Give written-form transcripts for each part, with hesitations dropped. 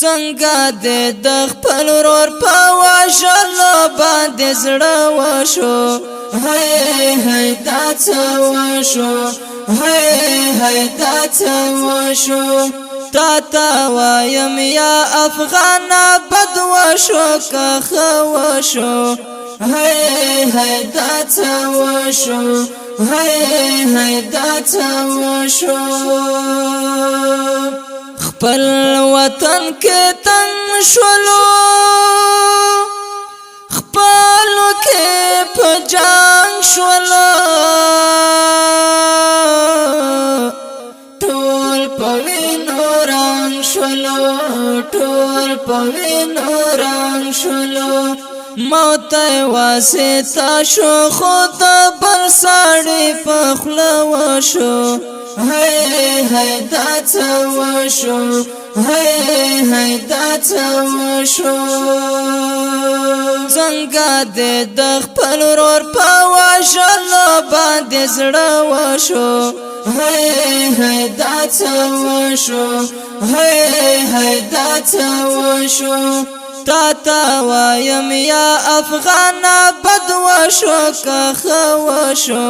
څنګه دې د خپل ورور په وژلو باندې زړه وشو هی هی دا څه وشو هی دا څه وشو تا تا وایم یا افغانا بد وشو که ښه وشو هی دا څه وشو هی دا څه وشو خپل وطن کې تنگ شولو خپلو کې په جنگ شولو ټول په وینو رنګ شولو ټول په وینو رنګ شولو موت واسطه شو خود بل ساړي په خوله وشو هی دا څه وشو هی دا څه وشو څنګه دې د خپل ورور په وژلو باندې زړه وشو هی دا څه وشو هی دا څه وشو تا تا وایم یا افغانا بد وشو که ښه وشو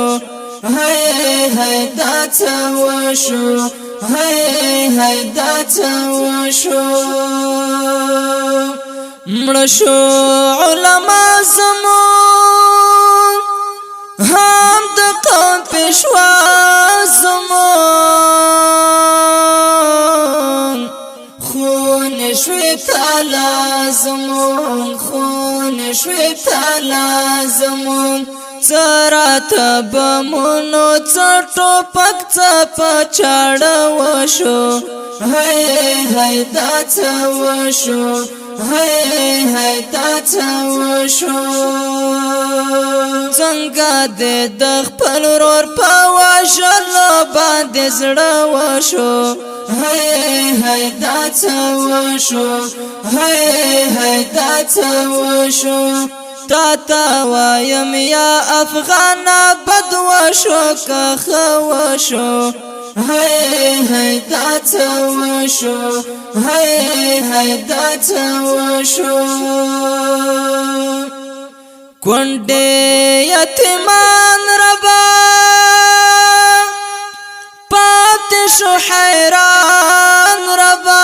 هی دا څه وشو هی دا څه وشو مړه شو علما زمون هم د قوم پیشوا زمون خون شوی تالا زمون خون شوی تالا زمون سرات بمونو څټو پک څپ چاړه وشو هی دا څه وشو هی دا څه وشو څنګه دې د خپل ورور په وژلو باندې زړه وشو هی دا څه وشو هی دا څه وشو تا تا وایم یا افغانا بد وشو که ښه وشو هی دا څه وشو هی دا څه وشو کونډې یتیمان ربا پاتې شو حیران ربا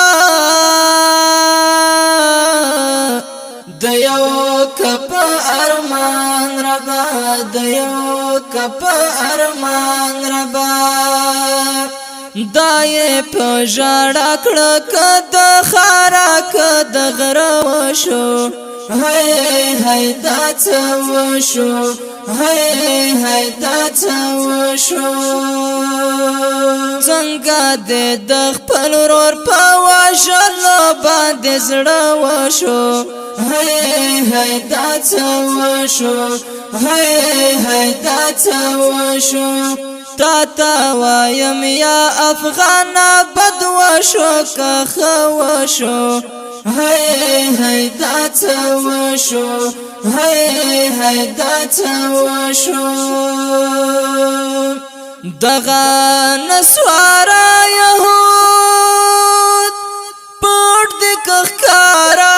د یو کپ ارمان ربا د یو کپ ارمان ربا دای په ژړا کړه کد خارا کد غره وشو هی دا څه وشو هی دا څه وشو څنګه دې د خپل ورور په وژلو باندې زړه وشو هی دا څه وشو هی دا څه وشو تا تا وایم یا افغانا بد وشو که ښه وشو هی دا څه وشو هی دا څه وشو دغه نسوارا یهود پټ دې ښکارا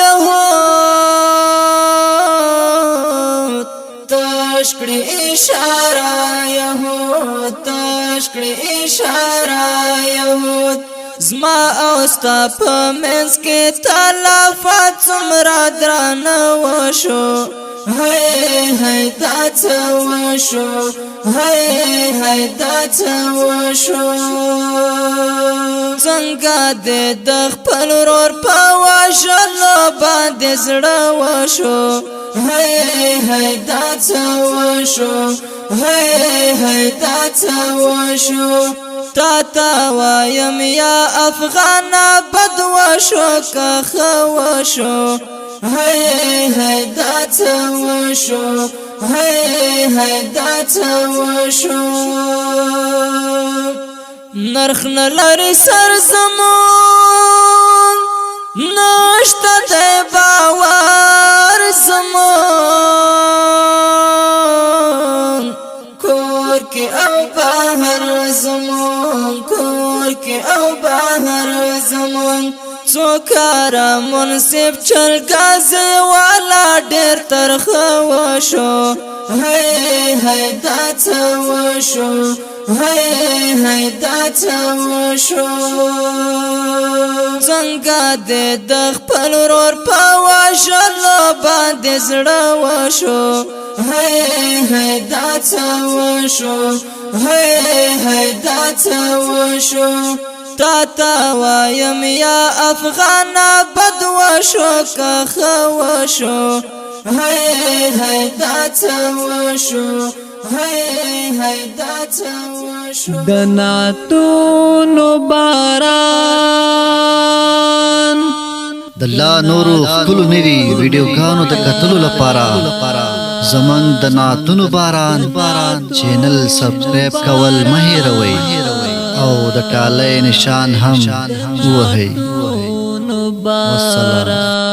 یهود تشکړې اشاره یهود تشکړې اشاره یهود زما او ستا په منځ کې تلافات څومره درانه وشو هی دا څه وشو هی دا څه وشو څنګه دې د خپل ورور په وژلو باندې زړه وشو هی دا څه وشو هی دا څه وشو تا تا وایم یا افغانا بد وشو که ښه وشو هی دا څه وشو هی دا څه وشو نرخ نه لري سر زمون نشته د باور زمون کور کې او بهر زمون کور کې او بهر زمون څوکاره منصف چلګازی والا ډېر ترخه وشو هی داڅه وشو هی داڅه وشو څنګه دې د خپل ورور په وژلو باندې زړه وشو هی داڅه وشو هی داڅه وشو تا وایم یا افغان بد وشو که ښه وشو هی داڅه وشو هی داڅه وشو د نعتونو باران د لا نورو خپلو نوي ویډیوګانو د کتلو لپاره زمونږ د نعتونو باران چینل سبسکرایب کول مه هېروئ او د ټالۍ نشان هم ووهئ. والسلام.